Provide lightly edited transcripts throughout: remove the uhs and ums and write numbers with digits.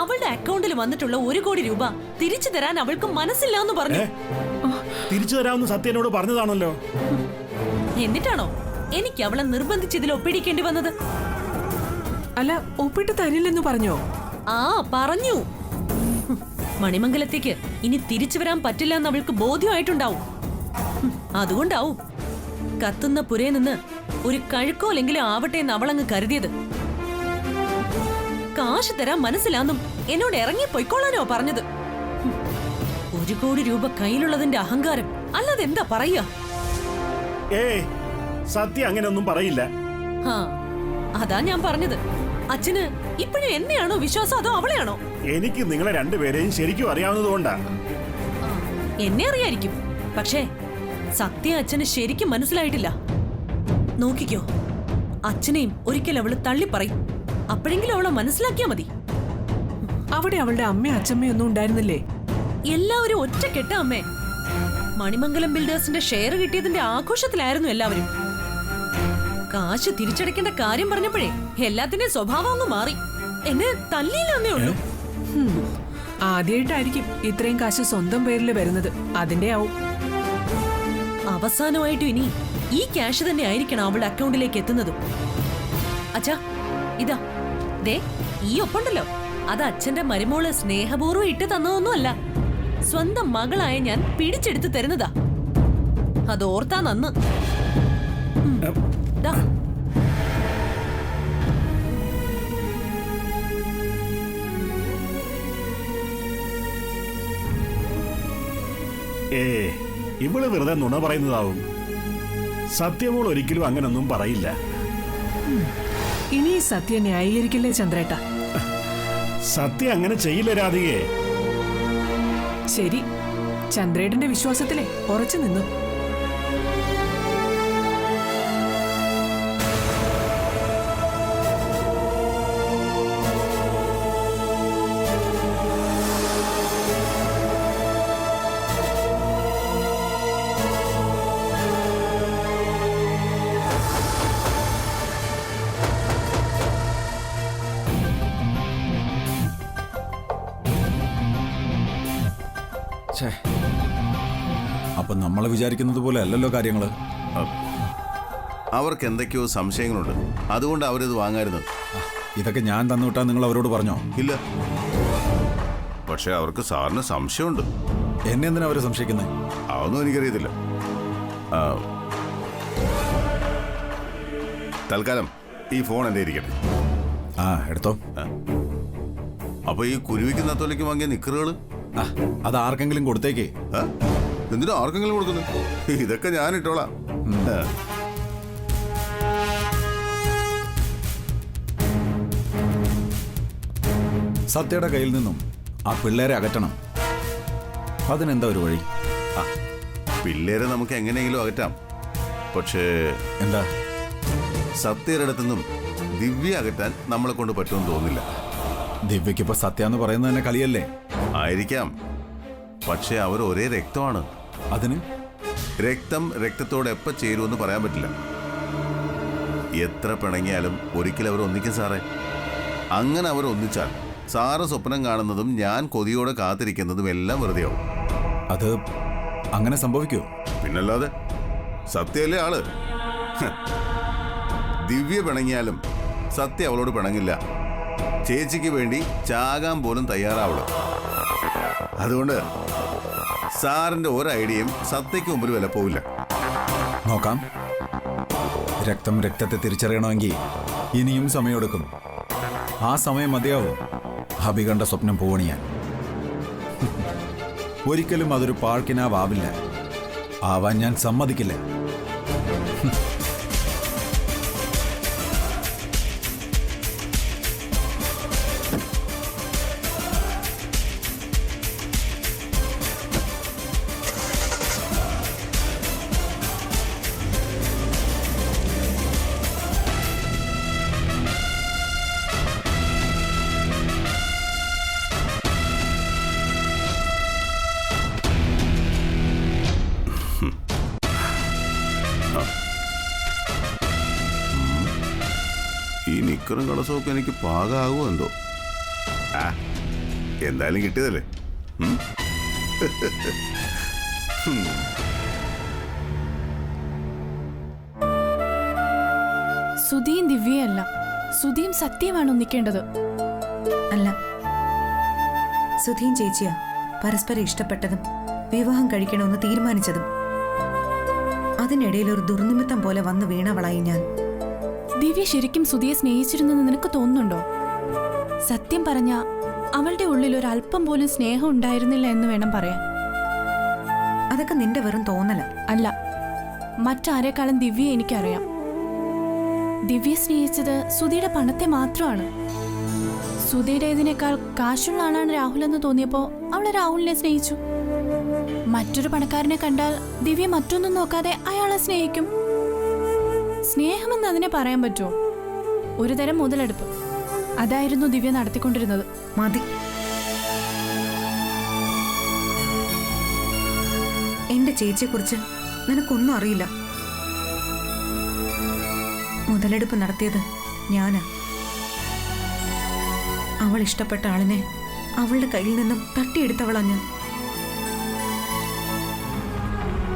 അവളുടെ അക്കൗണ്ടിൽ വന്നിട്ടുള്ള 1 കോടി രൂപ തിരിച്ചു തരാൻ അവൾക്ക് മനസ്സില്ല എന്ന് പറഞ്ഞു. തിരിച്ചു തരാമെന്ന് സത്യനോട് പറഞ്ഞതാണല്ലോ. എന്നിട്ടാണോ എനിക്ക് അവളെ നിർബന്ധിച്ച് ഇതിൽ ഒപ്പിടിക്കേണ്ടി വന്നത്? അല്ല, ഒപ്പിട്ട് തരില്ലെന്ന് പറഞ്ഞോ? ആ പറഞ്ഞു. മണിമംഗലത്തേക്ക് ഇനി തിരിച്ചു വരാൻ പറ്റില്ല എന്ന് അവൾക്ക് ബോധ്യമായിട്ടുണ്ടാവും. അതുകൊണ്ടാവും കത്തുന്ന പുരയിൽ നിന്ന് ഒരു കഴുക്കോലെങ്കിലും ആവട്ടെ എന്ന് അവളങ്ങ് കരുതിയത്. കാശ് തരാൻ മനസ്സിലാന്നും എന്നോട് ഇറങ്ങി പൊയ്ക്കോളാനോ പറഞ്ഞത്. 1 കോടി രൂപ കയ്യിലുള്ളതിന്റെ അഹങ്കാരം അല്ലാതെ എന്താ പറയാ? സത്യം അങ്ങനെയൊന്നും പറയില്ല. അതാ ഞാൻ പറഞ്ഞത്. അച്ഛന് ഇപ്പോഴും എന്നെയാണോ വിശ്വാസം അതോ അവളെയാണോ? എനിക്ക് നിങ്ങളെ രണ്ടുപേരെയും ശരിക്കും അറിയാവുന്നതുകൊണ്ടാ. എന്നെ അറിയായിരിക്കും, പക്ഷേ സത്യം അച്ഛന് ശരിക്കും മനസ്സിലായിട്ടില്ല. നോക്കിക്കോ, അച്ഛനെയും ഒരിക്കൽ അവള് തള്ളിപ്പറയും. അപ്പോഴെങ്കിലും അവളെ മനസ്സിലാക്കിയാ മതി. അവിടെ അവളുടെ അമ്മയും അച്ഛമ്മയൊന്നും ഉണ്ടായിരുന്നില്ലേ? എല്ലാവരും ഒറ്റക്കെട്ട അമ്മേ. മണിമംഗലം ബിൽഡേഴ്സിന്റെ ഷെയർ കിട്ടിയതിന്റെ ആഘോഷത്തിലായിരുന്നു എല്ലാവരും. കാശ് തിരിച്ചടയ്ക്കേണ്ട കാര്യം പറഞ്ഞപ്പോഴേ എല്ലാത്തിന്റെയും സ്വഭാവം അങ്ങ് മാറി. എന്നെ തല്ലിയില്ലെന്നേ ഉള്ളൂ. ആദ്യമായിട്ടായിരിക്കും ഇത്രയും കാശ് സ്വന്തം പേരിൽ വരുന്നത്. അതിന്റെ ആവും. അവസാനമായിട്ടും ഇനി ഈ ക്യാഷ് തന്നെ ആയിരിക്കണം അവളുടെ അക്കൗണ്ടിലേക്ക് എത്തുന്നതും. അച്ഛാ, ഇതാ ദേ ഈ ഒപ്പുണ്ടല്ലോ, അത് അച്ഛന്റെ മരുമോള് സ്നേഹപൂർവ്വം ഇട്ട് തന്നതൊന്നുമല്ല. സ്വന്തം മകളായ ഞാൻ പിടിച്ചെടുത്ത് തരുന്നതാ. അതോർത്താ നന്ന്. ഇവള് വെറുതെ നുണ പറയുന്നതാവും. സത്യമോൾ ഒരിക്കലും അങ്ങനൊന്നും പറയില്ല. ഇനി സത്യം ന്യായീകരിക്കില്ലേ ചന്ദ്രേട്ട? സത്യം അങ്ങനെ ചെയ്യില്ല രാധികേ. ശരി, ചന്ദ്രേട്ടന്റെ വിശ്വാസത്തിലെ ഉറച്ചു നിന്നു. അപ്പൊ നമ്മൾ വിചാരിക്കുന്നത് പോലെ അല്ലല്ലോ കാര്യങ്ങള്. അവർക്ക് എന്തൊക്കെയോ സംശയങ്ങളുണ്ട്, അതുകൊണ്ട് അവരിത് വാങ്ങായിരുന്നു. ഇതൊക്കെ ഞാൻ തന്നുവിട്ടാ നിങ്ങൾ അവരോട് പറഞ്ഞോ? ഇല്ല, പക്ഷെ അവർക്ക് സാറിന് സംശയമുണ്ട്. എന്നെ എന്തിനാ അവര് സംശയിക്കുന്നത്? അതൊന്നും എനിക്കറിയത്തില്ല. തൽക്കാലം ഈ ഫോൺ എന്റെ ഇരിക്കട്ടെ. എടുത്തോ. അപ്പൊ ഈ കുരുവിക്ക് നത്തോലിക്ക് വാങ്ങിയ നിക്കറുകള് അത് ആർക്കെങ്കിലും കൊടുത്തേക്കേ. എന്തിനാ ആർക്കെങ്കിലും കൊടുക്കുന്നു? ഇതൊക്കെ ഞാൻ ഇട്ടോളാം. സത്യയുടെ കയ്യിൽ നിന്നും ആ പിള്ളേരെ അകറ്റണം. അതിനെന്താ ഒരു വഴി? പിള്ളേരെ നമുക്ക് എങ്ങനെയെങ്കിലും അകറ്റാം. പക്ഷേ എന്താ? സത്യയുടെ അടുത്തു നിന്നും ദിവ്യ അകറ്റാൻ നമ്മളെ കൊണ്ട് പറ്റുമെന്ന് തോന്നില്ല. ദിവ്യക്കിപ്പോ സത്യ എന്ന് പറയുന്നത് തന്നെ കളിയല്ലേ? ആയിരിക്കാം, പക്ഷെ അവർ ഒരേ രക്തമാണ്. അതിന് രക്തം രക്തത്തോട് എപ്പോൾ ചേരുമെന്ന് പറയാൻ പറ്റില്ല. എത്ര പിണങ്ങിയാലും ഒരിക്കലും അവർ ഒന്നിക്കും സാറേ. അങ്ങനെ അവർ ഒന്നിച്ചാൽ സാറ് സ്വപ്നം കാണുന്നതും ഞാൻ കൊതിയോടെ കാത്തിരിക്കുന്നതും എല്ലാം വെറുതെയാവും. അത് അങ്ങനെ സംഭവിക്കൂ? പിന്നല്ലാതെ. സത്യല്ലേ ആള്. ദിവ്യ പിണങ്ങിയാലും സത്യ അവളോട് പിണങ്ങില്ല. ചേച്ചിക്ക് വേണ്ടി ചാകാൻ പോലും തയ്യാറാവള്. അതുകൊണ്ട് സാറിന്റെ ഒരു ഐഡിയയും സത്യക്ക് മുമ്പിൽ വില പോവില്ല. നോക്കാം. രക്തം രക്തത്തെ തിരിച്ചറിയണമെങ്കിൽ ഇനിയും സമയമെടുക്കും. ആ സമയം മതിയാവും ഹബി കണ്ട സ്വപ്നം പൂവണിയാൻ. ഒരിക്കലും അതൊരു പാഴ്ക്കിനാവാവില്ല. ആവാൻ ഞാൻ സമ്മതിക്കില്ല. ഈ നിക്കറും കളസമൊക്കെ എനിക്ക് പാകാകുമോ എന്തോ. എന്തായാലും കിട്ടിയതല്ലേ. ഉം? സുധിയും ദിവ്യയല്ല, സുധിയും സത്യമാണ് ഒന്നിക്കേണ്ടത്. അല്ല, സുധീൻ ചേച്ചിയാ പരസ്പരം ഇഷ്ടപ്പെട്ടതും വിവാഹം കഴിക്കണമെന്ന് തീരുമാനിച്ചതും. അതിനിടയിൽ ഒരു ദുർനിമിത്തം പോലെ വന്നു വീണവളായി ഞാൻ. ദിവ്യ ശരിക്കും സുധിയെ സ്നേഹിച്ചിരുന്നെന്ന് നിനക്ക് തോന്നുന്നുണ്ടോ? സത്യം പറഞ്ഞ അവളുടെ ഉള്ളിൽ ഒരു അല്പം പോലും സ്നേഹം ഉണ്ടായിരുന്നില്ല എന്ന് വേണം പറയാൻ. അതൊക്കെ നിന്റെ വെറും തോന്നല. അല്ല, മറ്റാരെക്കാളും ദിവ്യയെ എനിക്കറിയാം. ദിവ്യ സ്നേഹിച്ചത് സുധിയുടെ പണത്തെ മാത്രമാണ്. സുധിയുടേതിനേക്കാൾ കാശുള്ള ആളാണ് രാഹുൽ എന്ന് തോന്നിയപ്പോ അവള് രാഹുലിനെ സ്നേഹിച്ചു. മറ്റൊരു പണക്കാരനെ കണ്ടാൽ ദിവ്യ മറ്റൊന്നും നോക്കാതെ അയാളെ സ്നേഹിക്കും. സ്നേഹമെന്ന് അതിനെ പറയാൻ പറ്റുമോ? ഒരു തരം മുതലെടുപ്പ്. അതായിരുന്നു ദിവ്യ നടത്തിക്കൊണ്ടിരുന്നത്. മതി. എന്റെ ചേച്ചിയെക്കുറിച്ച് നിനക്കൊന്നും അറിയില്ല. മുതലെടുപ്പ് നടത്തിയത് ഞാനാ. അവൾ ഇഷ്ടപ്പെട്ട ആളിനെ അവളുടെ കയ്യിൽ നിന്നും തട്ടിയെടുത്തവളാ ഞാൻ.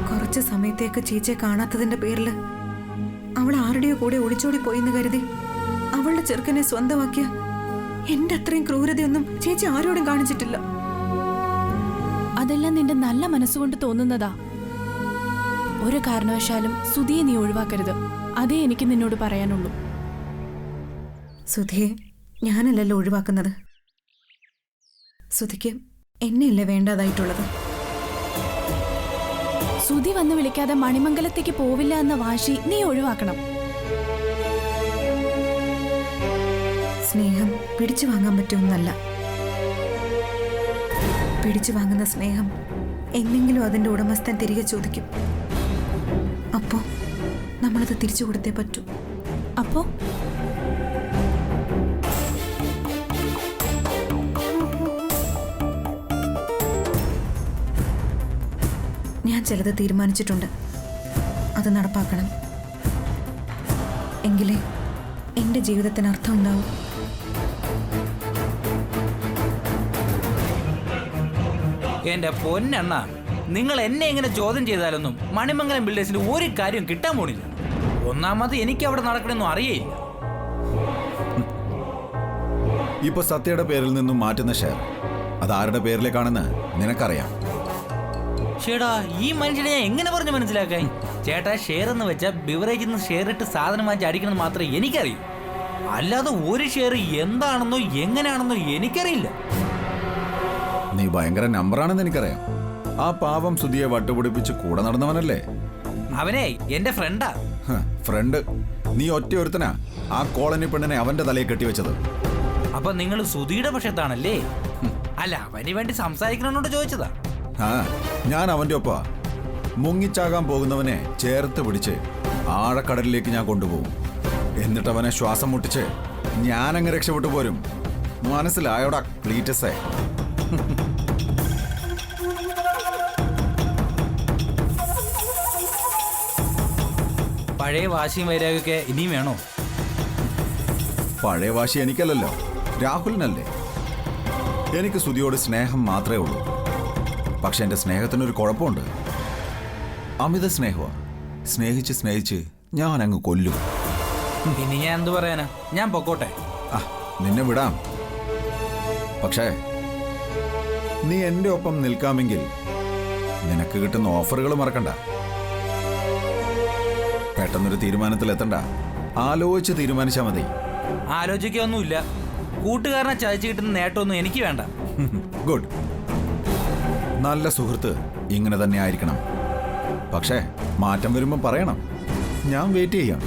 കുറച്ച് സമയത്തേക്ക് ചേച്ചിയെ കാണാത്തതിന്റെ പേരില് അവൾ ആരുടെയോ കൂടെ ഒളിച്ചോടി പോയിന്ന് കരുതി അവളുടെ ചെറുക്കനെ സ്വന്തമാക്കിയ എന്റെ അത്രയും ക്രൂരതയൊന്നും ചേച്ചി ആരോടും കാണിച്ചിട്ടില്ല. അതെല്ലാം നിന്റെ നല്ല മനസ്സുകൊണ്ട് തോന്നുന്നതാ. ഒരു കാരണവശാലും സുധിയെ നീ ഒഴിവാക്കരുത്. അതേ എനിക്ക് നിന്നോട് പറയാനുള്ളൂ. സുധിയെ ഞാനല്ലല്ലോ ഒഴിവാക്കുന്നത്. സുധിക്ക് എന്നെയല്ലേ വേണ്ടതായിട്ടുള്ളത്. സുധി വന്ന് വിളിക്കാതെ മണിമംഗലത്തേക്ക് പോവില്ല എന്ന വാശി നീ ഒഴിവാക്കണം. സ്നേഹം പിടിച്ചു വാങ്ങാൻ പറ്റുമെന്നല്ല. പിടിച്ചു വാങ്ങുന്ന സ്നേഹം എന്നെങ്കിലും അതിന്റെ ഉടമസ്ഥൻ തിരികെ ചോദിക്കും. അപ്പോ നമ്മളത് തിരിച്ചു കൊടുത്തേ പറ്റൂ. അപ്പോ ഞാൻ ചിലത് തീരുമാനിച്ചിട്ടുണ്ട്. അത് നടപ്പാക്കണം. എങ്കിലേ എന്റെ ജീവിതത്തിന് അർത്ഥം ഉണ്ടാവും. എന്റെ പൊന്നെണ്ണ, നിങ്ങൾ എന്നെ ഇങ്ങനെ ചോദ്യം ചെയ്താലൊന്നും മണിമംഗലം ബിൽഡേഴ്സിന് ഒരു കാര്യം കിട്ടാൻ പോണില്ല. ഒന്നാമത് എനിക്ക് അവിടെ നടക്കണമെന്നും അറിയേയില്ല. ഇപ്പൊ സത്യയുടെ പേരിൽ നിന്നും മാറ്റുന്ന ഷെയർ അതാരുടെ പേരിലേക്കാണെന്ന് നിനക്കറിയാം. ചേട്ടാ, ഈ മനുഷ്യനെ ഞാൻ എങ്ങനെ പറഞ്ഞു മനസ്സിലാക്കാൻ? ചേട്ടാ, ഷെയർ എന്ന് വെച്ചാൽ ബിവറേജിൽ നിന്ന് ഷെയർ ഇട്ട് സാധനം വാങ്ങിച്ച് അടിക്കണം മാത്രമേ എനിക്കറിയൂ. അല്ലാതെ ഒരു ഷെയർ എന്താണെന്നോ എങ്ങനെയാണെന്നോ എനിക്കറിയില്ല. നീ ഭയങ്കര നമ്പറാണെന്ന് എനിക്കറിയാം. ആ പാവം സുധിയെ വട്ടുപിടിപ്പിച്ച് കൂടെ നടന്നവനല്ലേ? അവനെ എന്റെ ഫ്രണ്ടാ. ഫ്രണ്ട്? നീ ഒറ്റ ഒരുത്തനാ ആ കോളനി പെണ്ണിനെ അവന്റെ തലയിൽ കെട്ടിവെച്ചത്. അപ്പൊ നിങ്ങൾ സുധിയുടെ പക്ഷത്താണല്ലേ? അല്ല, അവന് വേണ്ടി സംസാരിക്കണമെന്നോട് ചോദിച്ചതാ. ആ, ഞാൻ അവന്റെ ഒപ്പാ. മുങ്ങിച്ചാകാൻ പോകുന്നവനെ ചേർത്ത് പിടിച്ച് ആഴക്കടലിലേക്ക് ഞാൻ കൊണ്ടുപോകും. എന്നിട്ട് അവനെ ശ്വാസം മുട്ടിച്ച് ഞാനങ്ങ് രക്ഷപ്പെട്ടു പോരും. മനസ്സിലായോടാ ക്ലീറ്റസേ? പഴയ വാശിയും വൈരാഗൊക്കെ ഇനിയും വേണോ? പഴയ വാശി എനിക്കല്ലല്ലോ, രാഹുലിനല്ലേ. എനിക്ക് സുധിയോട് സ്നേഹം മാത്രമേ ഉള്ളൂ. പക്ഷെ എൻ്റെ സ്നേഹത്തിനൊരു കുഴപ്പമുണ്ട്. അമിത സ്നേഹമാണ്. സ്നേഹിച്ച് സ്നേഹിച്ച് ഞാൻ അങ്ങ് കൊല്ലും. ഇനി ഞാൻ എന്തു പറയാനാ? ഞാൻ പൊക്കോട്ടെ. ആ, നിന്നെ വിടാം. പക്ഷേ നീ എൻ്റെ ഒപ്പം നിൽക്കാമെങ്കിൽ നിനക്ക് കിട്ടുന്ന ഓഫറുകൾ മറക്കണ്ട. പെട്ടെന്നൊരു തീരുമാനത്തിലെത്തണ്ട. ആലോചിച്ച് തീരുമാനിച്ചാൽ മതി. ആലോചിക്കൊന്നുമില്ല. കൂട്ടുകാരനെ ചതിച്ചു കിട്ടുന്ന നേട്ടമൊന്നും എനിക്ക് വേണ്ട. ഗുഡ്. നല്ല സുഹൃത്ത് ഇങ്ങനെ തന്നെ ആയിരിക്കണം. പക്ഷേ മാറ്റം വരുമ്പോൾ പറയണം. ഞാൻ വെയിറ്റ് ചെയ്യാം.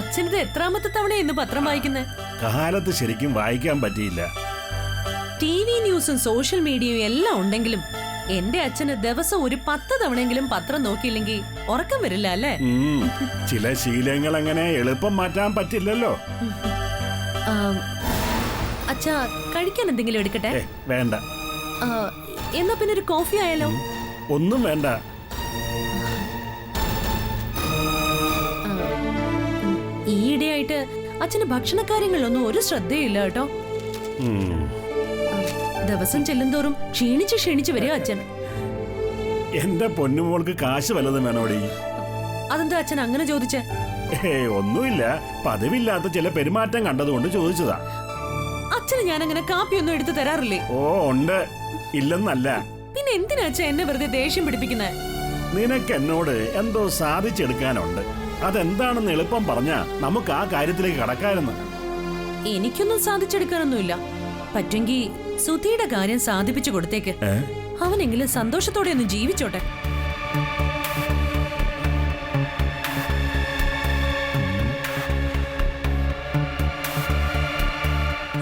അച്ഛനിത് എത്രാമത്തെ തവണ ഇന്ന് പത്രം വായിക്കുന്നത്? കാലത്ത് ശരിക്കും വായിക്കാൻ പറ്റിയില്ല. ടി വി ന്യൂസും സോഷ്യൽ മീഡിയയും എല്ലാം ഉണ്ടെങ്കിലും എന്റെ അച്ഛന് ദിവസം ഒരു 10 തവണയെങ്കിലും പത്രം നോക്കിയില്ലെങ്കിൽ ഉറക്കം വരില്ല അല്ലേ? ചില ശീലങ്ങൾ അങ്ങനെ എളുപ്പം മാറ്റാൻ പറ്റില്ലല്ലോ. ആ, അച്ഛാ കഴിക്കാൻ എന്തെങ്കിലും എടുക്കട്ടെ? വേണ്ട. ആ, എന്നാ പിന്നെ ഒരു കോഫി ആയാലോ? ഒന്നും വേണ്ട. ഈയിടെയായിട്ട് അച്ഛന് ഭക്ഷണകാര്യങ്ങളിലൊന്നും ഒരു ശ്രദ്ധയില്ല കേട്ടോ. ദിവസം ചെല്ലുന്തോറും ക്ഷീണിച്ച് വരിക അച്ഛൻ. എന്റെ പൊന്നുമോൾക്ക് കാശ് വല്ലതും വേണോടി? അതെന്താ അച്ഛൻ അങ്ങനെ ചോദിച്ചേ? ഒന്നുമില്ല, പതിവില്ലാത്ത ചില പെരുമാറ്റം കണ്ടതുകൊണ്ട് ചോദിച്ചതാ. അച്ഛന് ഞാൻ അങ്ങനെ കാപ്പിയൊന്നും എടുത്തു തരാറില്ലേ? ഓ ഉണ്ട്, ഇല്ലെന്നല്ല. പിന്നെ എന്തിനാ അച്ഛൻ എന്നെ വെറുതെ ദേഷ്യം പിടിപ്പിക്കുന്നേ? നിനക്ക് എന്നോട് എന്തോ സാധിച്ചെടുക്കാനുണ്ട്. അതെന്താണെന്ന് എളുപ്പം പറഞ്ഞാ നമുക്ക് ആ കാര്യത്തിലേക്ക് കടക്കാമെന്ന്. എനിക്കൊന്നും സാധിച്ചെടുക്കാനൊന്നുമില്ല. പറ്റുമെങ്കിൽ സുധിയുടെ കാര്യം സാധിപ്പിച്ചു കൊടുത്തേക്ക്. അവനെങ്കിലും സന്തോഷത്തോടെ ഒന്ന് ജീവിച്ചോട്ടെ.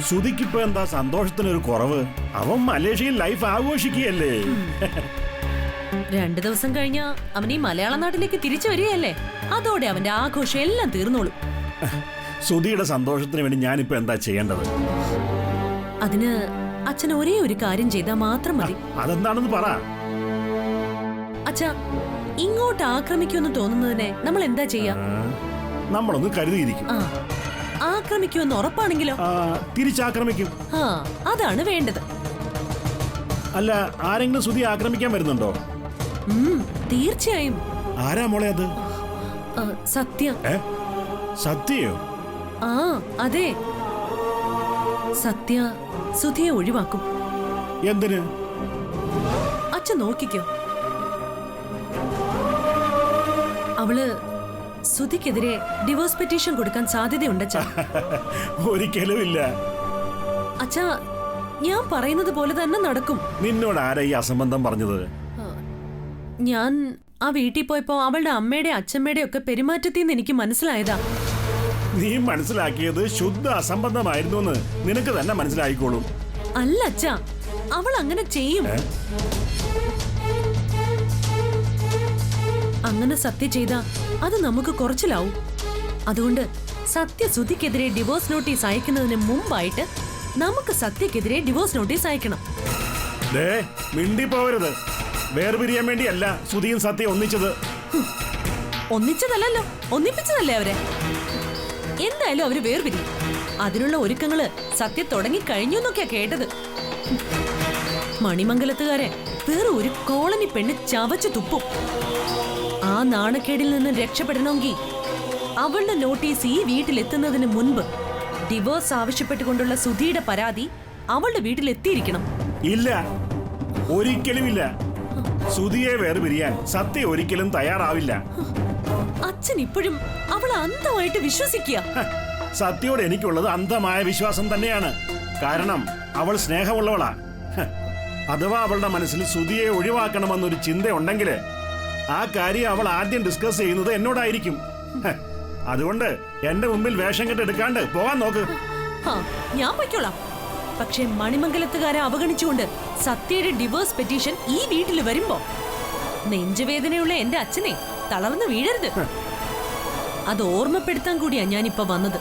സുധിക്കിപ്പോ എന്താ സന്തോഷത്തിനൊരു കുറവ്? അവൻ മലേഷ്യയിൽ ലൈഫ് ആഘോഷിക്കുകയല്ലേ. 2 ദിവസം കഴിഞ്ഞ അവൻ ഈ മലയാള നാട്ടിലേക്ക് തിരിച്ചു വരികയല്ലേ. അതോടെ അവന്റെ ആഘോഷം എല്ലാം തീർന്നോളും. സുധിയുടെ സന്തോഷത്തിന് വേണ്ടി ഞാനിപ്പോ എന്താ ചെയ്യേണ്ടത്? അതിന് അച്ഛൻ ഒരേ ഒരു കാര്യം ചെയ്താൽ മാത്രം മതി. അതെന്താണെന്ന് പറ. അച്ഛാ, ഇങ്ങോട്ട് ആക്രമിക്കുമെന്ന് തോന്നുന്നതിനെ നമ്മൾ എന്താ ചെയ്യാ? നമ്മളൊന്ന് കരുതിയിരിക്കും. ആക്രമിക്കുമെന്ന് ഉറപ്പാണെങ്കിലോ? തിരിച്ചാക്രമിക്കും. അതാണ് വേണ്ടത്. അല്ല, ആരെങ്കിലും സുധി ആക്രമിക്കാൻ വരുന്നുണ്ടോ? തീർച്ചയായും. ആരാ മോളെ അത്? സത്യ. സത്യയോ? അതെ, സത്യ സുധിയെ ഒഴിവാക്കും. എന്തിന്? അച്ഛൻ നോക്കിക്കോ. അവള് സുധിക്കെതിരെ ഡിവോഴ്സ് പെറ്റീഷൻ കൊടുക്കാൻ സാധ്യതയുണ്ടച്ചാ. ഒരിക്കലും ഇല്ല. അച്ഛാ, ഞാൻ പറയുന്നത് പോലെ തന്നെ നടക്കും. നിന്നോട് ആരാ ഈ അസംബന്ധം പറഞ്ഞത്? ഞാൻ ആ വീട്ടിൽ പോയപ്പോ അവളുടെ അമ്മയുടെ അച്ഛമ്മയുടെ ഒക്കെ പെരുമാറ്റത്തിൽ നിന്ന് എനിക്ക് മനസ്സിലായതാ. നീ മനസ്സിലാക്കിയത് ശുദ്ധ അസംബന്ധമായിരുന്നു എന്ന് നിനക്ക് തന്നെ മനസ്സിലായിക്കോളും. അല്ല അച്ഛാ, അവൾ അങ്ങനെ ചെയ്യും. അങ്ങനെ സത്യ ചെയ്താ അത് നമുക്ക് കുറച്ചിലാവും. അതുകൊണ്ട് സത്യ സുധിക്കെതിരെ ഡിവോഴ്സ് നോട്ടീസ് അയക്കുന്നതിന് മുമ്പായിട്ട് നമുക്ക് സത്യക്കെതിരെ ഡിവോഴ്സ് നോട്ടീസ് അയക്കണം. മിണ്ടി പോവരുത്. വേർപിരിയാൻ വേണ്ടിയല്ല സുധിയും സത്യ ഒന്നിച്ചത്. ഒന്നിച്ചതല്ലോ, ഒന്നിപ്പിച്ചതല്ലേ അവരെ. എന്തായാലും അവര് വേർപിരിയും. അതിനുള്ള ഒരുക്കങ്ങള് സത്യ തുടങ്ങി കഴിഞ്ഞു എന്നൊക്കെയാ കേട്ടത്. മണിമംഗലത്തുകാരെ വേറെ ഒരു കോളനി പെണ്ണ് ചവച്ചു തുപ്പും. ആ നാണക്കേടിൽ നിന്ന് രക്ഷപ്പെടണമെങ്കിൽ അവളുടെ നോട്ടീസ് ഈ വീട്ടിലെത്തുന്നതിന് മുൻപ് ഡിവോഴ്സ് ആവശ്യപ്പെട്ടുകൊണ്ടുള്ള സുധിയുടെ പരാതി അവളുടെ വീട്ടിലെത്തിയിരിക്കണം. ഇല്ല, ഒരിക്കലുമില്ല. സുധിയെ വേർപിരിയാൻ സത്യ ഒരിക്കലും തയ്യാറാവില്ല. അച്ഛൻ ഇപ്പോഴും അവളെ അന്ധമായിട്ട് വിശ്വസിക്കുക. സത്യയോട് എനിക്കുള്ളത് അന്ധമായ വിശ്വാസം തന്നെയാണ്. കാരണം അവൾ സ്നേഹമുള്ളവളാ. അഥവാ അവളുടെ മനസ്സിൽ സുധിയെ ഒഴിവാക്കണമെന്നൊരു ചിന്തയുണ്ടെങ്കിൽ ആ കാര്യം അവൾ ആദ്യം ഡിസ്കസ് ചെയ്യുന്നത് എന്നോടായിരിക്കും. അതുകൊണ്ട് എന്റെ മുമ്പിൽ വേഷം കെട്ടെടുക്കാണ്ട് പോകാൻ നോക്ക്. ഞാൻ പൊയ്ക്കോളാം. പക്ഷെ മണിമംഗലത്തുകാരെ അവഗണിച്ചുകൊണ്ട് സത്യയുടെ ഡിവോഴ്സ് പെറ്റീഷൻ ഈ വീട്ടിൽ വരുമ്പോ നെഞ്ചുവേദനയുള്ള എന്റെ അച്ഛനെ തളർന്നു വീഴരുത്. അത് ഓർമ്മപ്പെടുത്താൻ കൂടിയാ ഞാനിപ്പോ വന്നത്.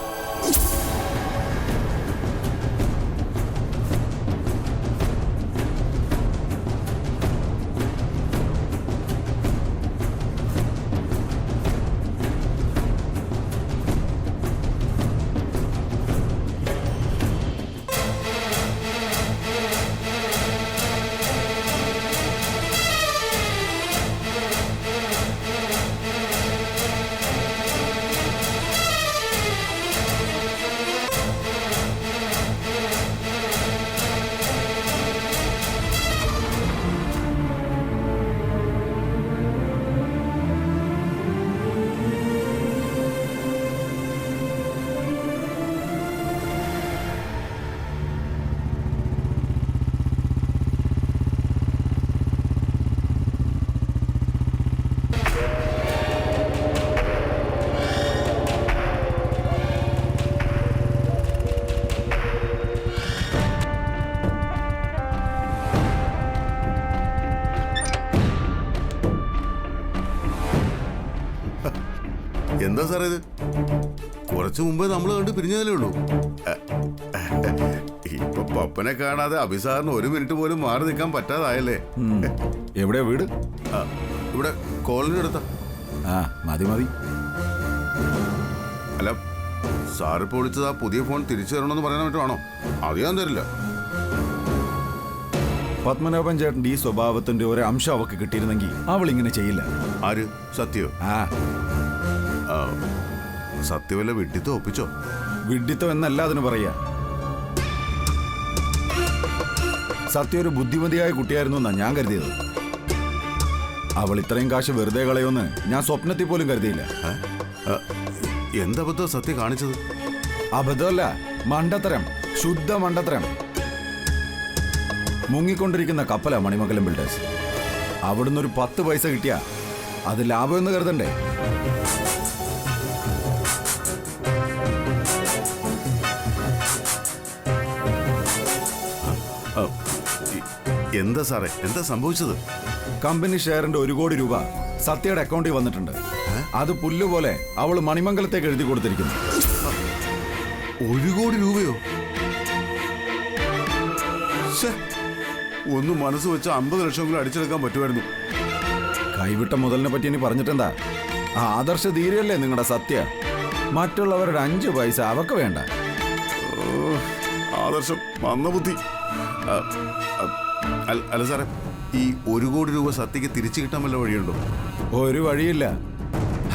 എന്താ സാറേ ഇത്? കുറച്ചു മുമ്പ് നമ്മൾ കണ്ട് പിരിഞ്ഞതല്ലേ ഉള്ളൂ. ഇപ്പൊ പപ്പനെ കാണാതെ അഭിസാറിന് 1 മിനിറ്റ് പോലും മാറി നിൽക്കാൻ പറ്റാതായല്ലേ. എവിടെയാ വീട്? ആ, ഇവിടെ കോളനി എടുത്ത. ആ മതി മതി. അല്ല, സാറിപ്പോ വിളിച്ചത് ആ പുതിയ ഫോൺ തിരിച്ചു തരണമെന്ന് പറയാൻ പറ്റുവാണോ? അത് ഞാൻ തരില്ല. പത്മനാഭൻ ചേട്ടൻ്റെ ഈ സ്വഭാവത്തിന്റെ ഒരു അംശം അവക്ക് കിട്ടിയിരുന്നെങ്കിൽ അവൾ ഇങ്ങനെ ചെയ്യില്ല. ആര്? സത്യോ? ആ സത്യമല്ല വിഡിത്തോ ഒപ്പിച്ചോ? വിഡ്ഢിത്തം എന്നല്ല അതിന് പറയാ. സത്യ ഒരു ബുദ്ധിമതിയായ കുട്ടിയായിരുന്നു എന്നാ ഞാൻ കരുതിയത്. അവൾ ഇത്രയും കാശ് വെറുതെ കളയുമെന്ന് ഞാൻ സ്വപ്നത്തിൽ പോലും കരുതിയില്ല. എന്തബദ്ധം സത്യ കാണിച്ചത്? അബദ്ധമല്ല, മണ്ടത്തരം, ശുദ്ധ മണ്ടത്തരം. മുങ്ങിക്കൊണ്ടിരിക്കുന്ന കപ്പലാ മണിമംഗലം ബിൽഡേഴ്സ്. അവിടുന്ന് ഒരു 10 പൈസ കിട്ടിയാ അത് ലാഭമെന്ന് കരുതണ്ടേ? എന്താ സാറേ, എന്താ സംഭവിച്ചത്? കമ്പനി ഷെയറിന്റെ 1 കോടി രൂപ സത്യയുടെ അക്കൗണ്ടിൽ വന്നിട്ടുണ്ട്. അത് പുല്ലുപോലെ അവൾ മണിമംഗലത്തേക്ക് എഴുതി കൊടുത്തിരിക്കുന്നു. 1 കോടി രൂപയോ? ഒന്ന് മനസ്സ് വെച്ച 50 ലക്ഷമെങ്കിലും അടിച്ചെടുക്കാൻ പറ്റുമായിരുന്നു. കൈവിട്ട മുതലിനെ പറ്റി ഇനി പറഞ്ഞിട്ടെന്താ? ആ ആദർശ ധീരയല്ലേ നിങ്ങളുടെ സത്യ. മറ്റുള്ളവരുടെ 5 പൈസ അവക്ക് വേണ്ട. ആദർശം മന്ദബുദ്ധി. അല്ല സാറേ, ഈ 1 കോടി രൂപ സത്യക്ക് തിരിച്ചു കിട്ടാൻ വല്ല വഴിയുണ്ടോ? ഒരു വഴിയില്ല.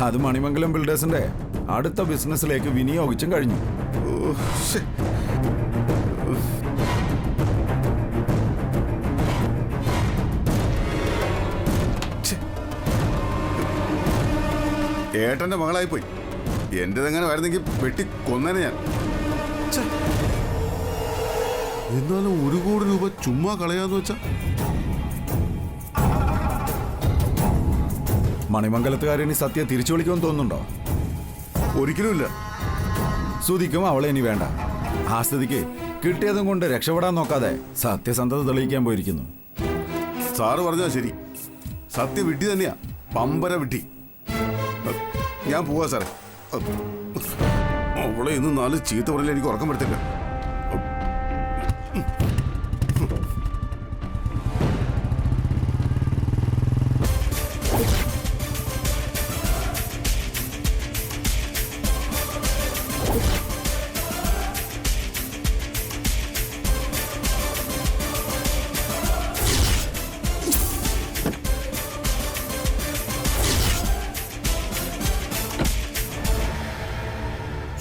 അത് മണിമംഗലം ബിൽഡേഴ്സിന്റെ അടുത്ത ബിസിനസ്സിലേക്ക് വിനിയോഗിച്ചും കഴിഞ്ഞു. ഏട്ടന്റെ മകളായിപ്പോയി. എന്റേതെങ്ങനെ വരുന്നെങ്കിൽ വെട്ടി കൊന്നേനെ ഞാൻ. എന്നാലും 1 കോടി രൂപ ചുമ്മാ കളയാന്ന് വെച്ചാ? മണിമംഗലത്തുകാരനി സത്യ തിരിച്ചു വിളിക്കുമെന്ന് തോന്നുന്നുണ്ടോ? ഒരിക്കലുമില്ല. സുധിക്കും അവളെ ഇനി വേണ്ട. ആ സ്ഥിതിക്ക് കിട്ടിയതും കൊണ്ട് രക്ഷപ്പെടാൻ നോക്കാതെ സത്യസന്ധത തെളിയിക്കാൻ പോയിരിക്കുന്നു. സാറ് പറഞ്ഞാ ശരി. സത്യ വിട്ടി തന്നെയാ, പമ്പര വിട്ടി. ഞാൻ പോവാ സാറേ. അവളെ ഇന്ന് 4 ചീത്ത പറഞ്ഞാൽ എനിക്ക് ഉറക്കം പറ്റത്തില്ല.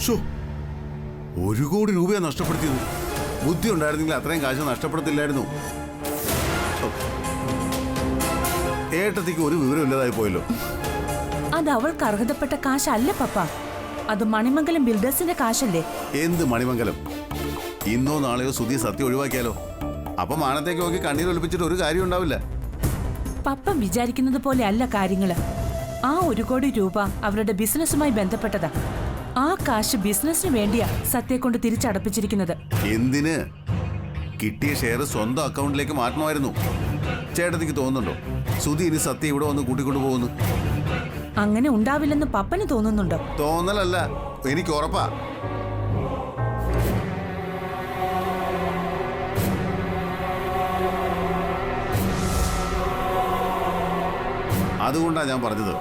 ഷോ, 1 കോടി രൂപയാണ് നഷ്ടപ്പെടുത്തിയത്. ബുദ്ധി ഉണ്ടായിരുന്നെങ്കിൽ അത്രയും കാശ് നഷ്ടപ്പെടുത്തില്ലായിരുന്നു. ഏട്ടത്തിക്ക് ഒരു വിവരമില്ലാതായി പോയല്ലോ. അത് അവൾക്ക് അർഹതപ്പെട്ട കാശല്ല പപ്പ. അത് മണിമംഗലം ബിൽഡേഴ്സിന്റെ കാശല്ലേ? എന്ത് മണിമംഗലം? ഇന്നോ നാളെയോ സുധി സത്യം ഒഴിവാക്കിയാലോ? അപ്പൊ മാനത്തേക്ക് നോക്കി കണ്ണീർ ഒലിപ്പിച്ചിട്ട് ഒരു കാര്യം ഉണ്ടാവില്ല. പപ്പ വിചാരിക്കുന്നത് പോലെ അല്ല കാര്യങ്ങള്. ആ 1 കോടി രൂപ അവരുടെ ബിസിനസ്സുമായി ബന്ധപ്പെട്ടതാ. ആ കാശ് ബിസിനസിന് വേണ്ടിയാ സത്യയെ കൊണ്ട് തിരിച്ചടപ്പിച്ചിരിക്കുന്നത്. എന്തിന്? കിട്ടിയ ഷെയർ സ്വന്തം അക്കൗണ്ടിലേക്ക് മാറ്റണമായിരുന്നു. ചേട്ടത്തിക്ക് തോന്നുന്നുണ്ടോ സുധി ഇനി സത്യം ഇവിടെ വന്ന് കൂട്ടിക്കൊണ്ടു പോകുന്നു? അങ്ങനെ ഉണ്ടാവില്ലെന്ന് പപ്പന് തോന്നുന്നുണ്ടോ? തോന്നലല്ല, എനിക്ക് ഉറപ്പാ. അതുകൊണ്ടാ ഞാൻ പറഞ്ഞത്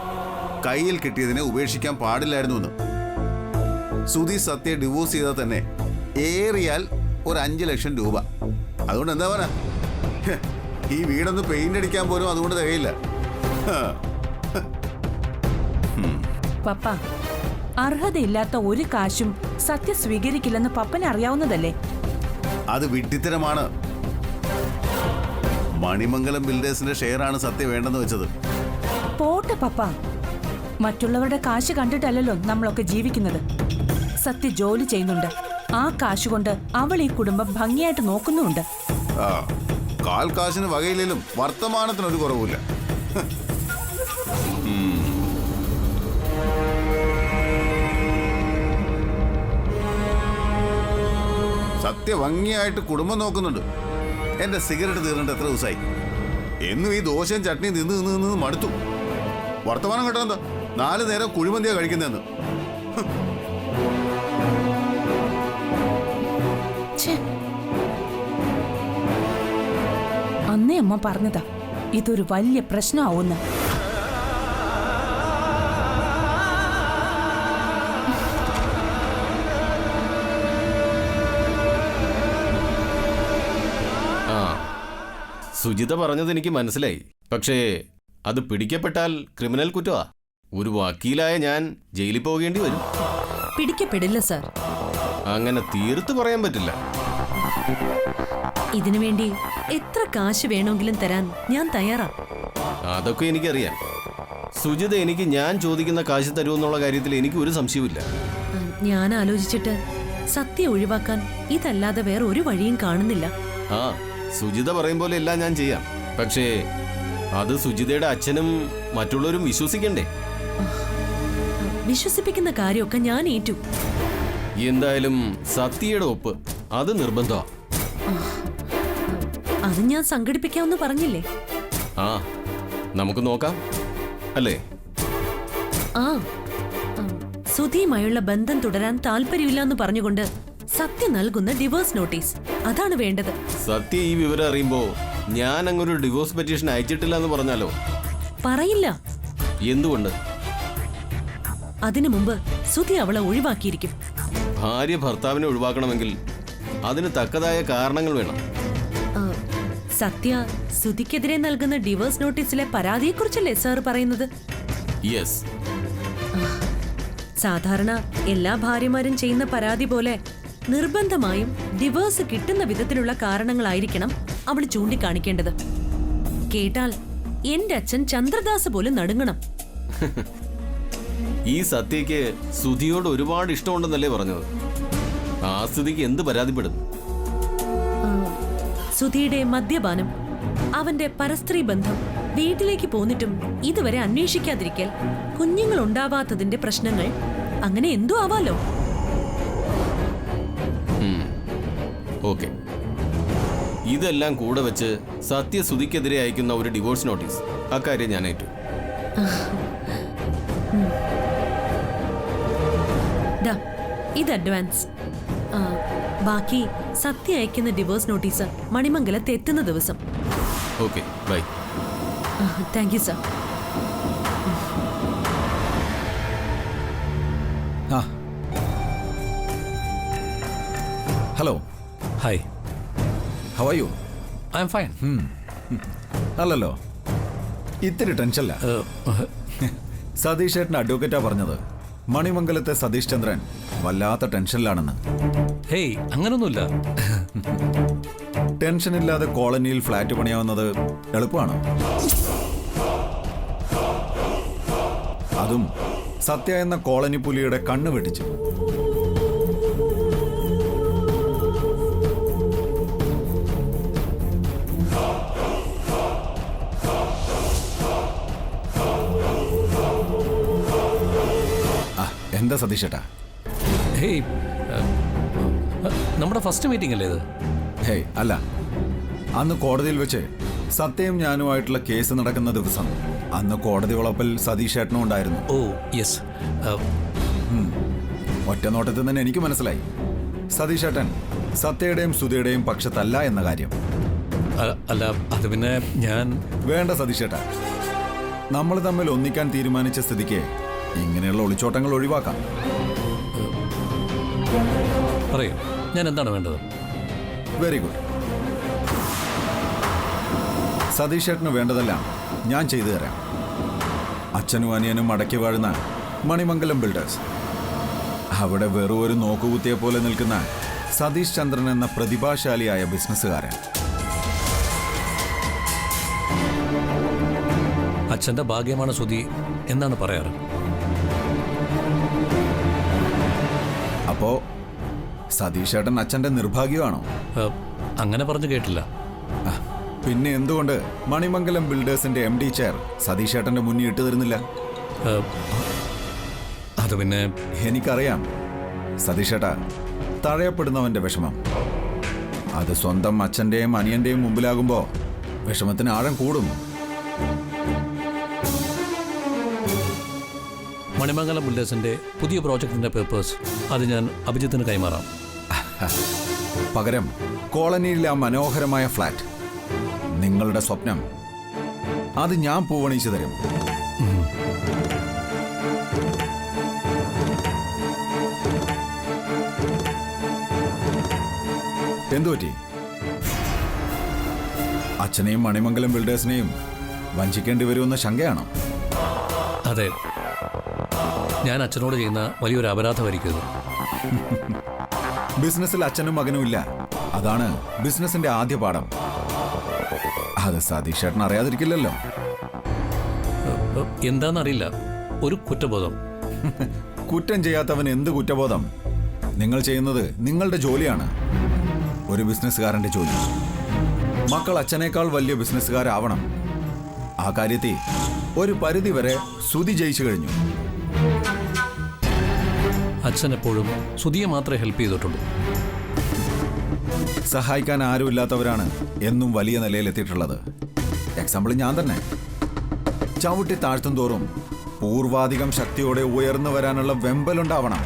കയ്യിൽ കിട്ടിയതിനെ ഉപേക്ഷിക്കാൻ പാടില്ലായിരുന്നു എന്ന്. സുധി സത്യ ഡിവോഴ്സ് ചെയ്താൽ തന്നെ ഏറിയാൽ ഒരു 5 ലക്ഷം രൂപ. അതുകൊണ്ട് എന്താ പറയാ, ഈ വീടൊന്ന് പെയിന്റ് അടിക്കാൻ പോലും അതുകൊണ്ട് തികയില്ല. പപ്പ, അർഹതയില്ലാത്ത ഒരു കാശും സത്യ സ്വീകരിക്കില്ലെന്ന് പപ്പന് അറിയാവുന്നതല്ലേ? അത് വിഡ്ഢിത്തരമാണ്. മണിമംഗലം ബിൽഡേഴ്സിന്റെ ഷെയറാണ് സത്യ വേണ്ടെന്ന് വെച്ചത്. പോട്ടെ പപ്പ, മറ്റുള്ളവരുടെ കാശ് കണ്ടിട്ടല്ലല്ലോ നമ്മളൊക്കെ ജീവിക്കുന്നത്. സത്യ ജോലി ചെയ്യുന്നുണ്ട്. ആ കാശുകൊണ്ട് അവൾ ഈ കുടുംബം ഭംഗിയായിട്ട് നോക്കുന്നുമുണ്ട്. കാൽ കാശിന് വകയിലും വർത്തമാനത്തിനൊരു കുറവില്ല. സത്യ ഭംഗിയായിട്ട് കുടുംബം നോക്കുന്നുണ്ട്. എന്റെ സിഗരറ്റ് തീർന്നിട്ട് എത്ര ദിവസമായി? എന്നും ഈ ദോശയും ചട്നിയും നിന്ന് നിന്ന് നിന്ന് മടുത്തു. വർത്തമാനം കേട്ടോ എന്താ? 4 നേരം കുഴിമന്തിയാ കഴിക്കുന്നതെന്ന്. അന്നേ അമ്മ പറഞ്ഞതാ ഇതൊരു വലിയ പ്രശ്നമാവുന്ന. ആ, സുജിത പറഞ്ഞത് എനിക്ക് മനസ്സിലായി. പക്ഷേ അത് പിടിക്കപ്പെട്ടാൽ ക്രിമിനൽ കുറ്റമാ. ഒരു വക്കീലായ ഞാൻ ജയിലിൽ പോകേണ്ടി വരും. പിടിക്കപ്പെടില്ല സാർ. അങ്ങനെ തീർത്ത് പറയാൻ പറ്റില്ല. ഇതിനു വേണ്ടി എത്ര കാശ് വേണമെങ്കിലും തരാൻ ഞാൻ തയ്യാറാ. അതൊക്കെ എനിക്കറിയാം. സുജിത എനിക്ക് ഞാൻ ചോദിക്കുന്ന കാശ് തരുമെന്നുള്ള കാര്യത്തിൽ എനിക്ക് ഒരു സംശയവുമില്ല. ഞാൻ ആലോചിച്ചിട്ട് സത്യം ഒഴിവാക്കാൻ ഇതല്ലാതെ വേറെ ഒരു വഴിയും കാണുന്നില്ല. ആ, സുജിത പറയും പോലെ എല്ലാം ഞാൻ ചെയ്യാം. പക്ഷേ അത് സുജിതയുടെ അച്ഛനും മറ്റുള്ളവരും വിശ്വസിക്കണ്ടേ? വിശ്വസിപ്പിക്കുന്ന കാര്യമൊക്കെ ഞാൻ ഏറ്റു. എന്തായാലും സത്യയുടെ ഒപ്പ് അത് നിർബന്ധമാ. അത് ഞാൻ സംഘടിപ്പിക്കാമെന്ന് പറഞ്ഞില്ലേ? ആ, നമുക്ക് നോക്കാം അല്ലേ? ആ, സുധിയുമായുള്ള ബന്ധം തുടരാൻ താല്പര്യമില്ലെന്ന് പറഞ്ഞുകൊണ്ട് സത്യ നൽകുന്ന ഡിവോഴ്സ് നോട്ടീസ്, അതാണ് വേണ്ടത്. സത്യ ഈ വിവരം അറിയുമ്പോ ഞാൻ അങ്ങൊരു ഡിവോഴ്സ് പെറ്റീഷൻ അയച്ചിട്ടില്ല എന്ന് പറഞ്ഞാലോ? പറയില്ല. എന്തുകൊണ്ട്? അതിനു മുമ്പ് സുധി അവളെ ഒഴിവാക്കിയിരിക്കും. ഭാര്യ ഭർത്താവിനെ ഒഴിവാക്കണമെങ്കിൽ അതിന് തക്കതായ കാരണങ്ങൾ വേണം. സത്യ സുധിക്കെതിരെ നൽകുന്ന ഡിവോഴ്സ് നോട്ടീസിലെ പരാതിയെക്കുറിച്ചല്ലേ സാർ പറയുന്നത്? യെസ്. സാധാരണ എല്ലാ ഭാര്യമാരും ചെയ്യുന്ന പരാതി പോലെ നിർബന്ധമായും ഡിവോഴ്സ് കിട്ടുന്ന വിധത്തിലുള്ള കാരണങ്ങളായിരിക്കണം അവൾ ചൂണ്ടിക്കാണിക്കേണ്ടത്. കേട്ടാൽ എന്റെ അച്ഛൻ ചന്ദ്രദാസ് പോലും നടുങ്ങണം. ഈ സത്യയ്ക്ക് സുധിയോട് ഒരുപാട് ഇഷ്ടമുണ്ടെന്നല്ലേ പറഞ്ഞത്? ആ സ്ഥിതിക്ക് എന്ത് പരാതിപ്പെടും? സുധിയുടെ മദ്യപാനം, അവന്റെ പരസ്ത്രീ ബന്ധം, വീട്ടിലേക്ക് പോന്നിട്ടും ഇതുവരെ അന്വേഷിക്കാതിരിക്കൽ, കുഞ്ഞുങ്ങൾ ഉണ്ടാവാത്തതിന്റെ പ്രശ്നങ്ങൾ, അങ്ങനെ എന്തോ ആവാലോ. ഓക്കെ, ഇതെല്ലാം കൂടെ വെച്ച് സത്യ സുധിക്കെതിരെ അയക്കുന്ന ഒരു ഡിവോഴ്സ് നോട്ടീസ്, അക്കാര്യം ഞാൻ ഏറ്റു. ഇത് അഡ്വാൻസ്. ബാക്കി സത്യ അയക്കുന്ന ഡിവോഴ്സ് നോട്ടീസ് മണിമംഗലത്ത് എത്തുന്ന ദിവസം. Okay, bye. Thank you sir. Hello. Hi. How are you? I am fine. അല്ലല്ലോ, ഇത്തിരി ടെൻഷല്ല. സതീഷ് ചേട്ടൻ്റെ അഡ്വക്കേറ്റാ പറഞ്ഞത് മണിമംഗലത്തെ സതീഷ് ചന്ദ്രൻ വല്ലാത്ത ടെൻഷനിലാണെന്ന്. ഹേയ്, അങ്ങനൊന്നുമില്ല. ടെൻഷനില്ലാതെ കോളനിയിൽ ഫ്ലാറ്റ് പണിയാവുന്നത് എളുപ്പമാണ്. അതും സത്യ എന്ന കോളനി പുലിയുടെ കണ്ണ് വെട്ടിച്ചു. എന്താ സതീഷ് ചേട്ടാ? ഹേയ്, നമ്മുടെ ഫസ്റ്റ് മീറ്റിംഗ് അല്ലേ ഇത്? ഹേയ് അല്ല, അന്ന് കോടതിയിൽ വെച്ച് സത്യയും ഞാനുമായിട്ടുള്ള കേസ് നടക്കുന്ന ദിവസം അന്ന് കോടതി വളപ്പിൽ സതീഷ് ചേട്ടനും ഉണ്ടായിരുന്നു. Oh yes. ഒറ്റ നോട്ടത്തിൽ തന്നെ എനിക്ക് മനസ്സിലായി സതീഷ് ചേട്ടൻ സത്യയുടെയും സുധയുടെയും പക്ഷത്തല്ല എന്ന കാര്യം. അല്ല, അത് പിന്നെ ഞാൻ... വേണ്ട സതീഷ് ചേട്ടാ, നമ്മൾ തമ്മിൽ ഒന്നിക്കാൻ തീരുമാനിച്ച സ്ഥിതിക്ക് ഇങ്ങനെയുള്ള ഒളിച്ചോട്ടങ്ങൾ ഒഴിവാക്കാം. പറയൂ, ഞാൻ എന്താണ് വേണ്ടത്? Very good. സതീഷ് ചേട്ടന് വേണ്ടതെല്ലാം ഞാൻ ചെയ്തു തരാം. അച്ഛനും അനിയനും അടക്കി വാഴുന്ന മണിമംഗലം ബിൽഡേഴ്സ്, അവിടെ വെറും ഒരു നോക്കുകുത്തിയെ പോലെ നിൽക്കുന്ന സതീഷ് ചന്ദ്രൻ എന്ന പ്രതിഭാശാലിയായ ബിസിനസ്സുകാരൻ. അച്ഛൻ്റെ ഭാഗ്യമാണ് സുധി എന്നാണ് പറയാറ്. അപ്പോ സതീഷ് ചേട്ടൻ അച്ഛൻ്റെ നിർഭാഗ്യമാണോ? അങ്ങനെ പറഞ്ഞു കേട്ടില്ല. പിന്നെ എന്തുകൊണ്ട് മണിമംഗലം ബിൽഡേഴ്സിന്റെ MD ചെയർ സതീഷ് ചേട്ടന്റെ മുന്നിൽ ഇട്ടു തരുന്നില്ല? അത് പിന്നെ എനിക്കറിയാം സതീഷ് ചേട്ടാ, തഴയപ്പെടുന്നവന്റെ വിഷമം അത് സ്വന്തം അച്ഛൻ്റെയും അനിയന്റെയും മുമ്പിലാകുമ്പോൾ വിഷമത്തിന് ആഴം കൂടും. മണിമംഗലം ബിൽഡേഴ്സിന്റെ പുതിയ പ്രോജക്റ്റിന്റെ പേപ്പേഴ്സ് അത് ഞാൻ അഭിജിത്തിന് കൈമാറാം. പകരം കോളനിയിലെ ആ മനോഹരമായ ഫ്ലാറ്റ്, നിങ്ങളുടെ സ്വപ്നം, അത് ഞാൻ പൂവണിച്ചു തരും. എന്തുപറ്റി? അച്ഛനെയും മണിമംഗലം ബിൽഡേഴ്സിനെയും വഞ്ചിക്കേണ്ടി വരുമെന്ന ശങ്കയാണോ? അതെ, ഞാൻ അച്ഛനോട് ചെയ്യുന്ന വലിയൊരു അപരാധമായിരിക്കും ഇത്. ബിസിനസ്സിൽ അച്ഛനും മകനും ഇല്ല. അതാണ് ബിസിനസിന്റെ ആദ്യ പാഠം. അത് സതീഷ് ചേട്ടൻ അറിയാതിരിക്കില്ലല്ലോ. എന്താണെന്നറിയില്ല, ഒരു കുറ്റബോധം. കുറ്റം ചെയ്യാത്തവൻ എന്ത് കുറ്റബോധം? നിങ്ങൾ ചെയ്യുന്നത് നിങ്ങളുടെ ജോലിയാണ്, ഒരു ബിസിനസ്സുകാരന്റെ ജോലി. മക്കൾ അച്ഛനേക്കാൾ വലിയ ബിസിനസ്സുകാരാവണം. ആ കാര്യത്തിൽ ഒരു പരിധി വരെ സുധി ജയിച്ചു കഴിഞ്ഞു. അച്ഛൻ എപ്പോഴും സുധിയെ മാത്രമേ ഹെൽപ്പ് ചെയ്തിട്ടുള്ളൂ. സഹായിക്കാൻ ആരുമില്ലാത്തവരാണ് എന്നും വലിയ നിലയിലെത്തിയിട്ടുള്ളത്. എക്സാമ്പിൾ ഞാൻ തന്നെ. ചവിട്ടി താഴ്ത്തും തോറും പൂർവാധികം ശക്തിയോടെ ഉയർന്നു വരാനുള്ള വെമ്പലുണ്ടാവണം.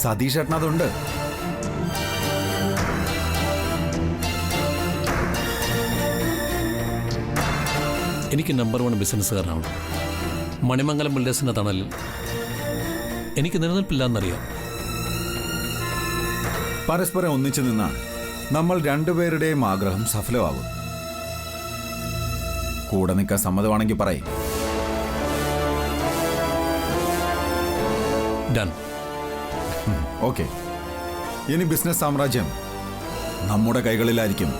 സതീഷ് ചേട്ടൻ അതുണ്ട്. എനിക്ക് നമ്പർ 1 ബിസിനസ്സുകാരനാണ്. മണിമംഗലം ബിൽഡേഴ്സിന്റെ തണലിൽ എനിക്ക് നിലനിൽപ്പില്ലാന്നറിയാം. പരസ്പരം ഒന്നിച്ചു നിന്നാൽ നമ്മൾ രണ്ടുപേരുടെയും ആഗ്രഹം സഫലമാകും. കൂടെ നിൽക്കാൻ സമ്മതമാണെങ്കിൽ പറയും. ഡൺ. ഓക്കെ, ഇനി ബിസിനസ് സാമ്രാജ്യം നമ്മുടെ കൈകളിലായിരിക്കും.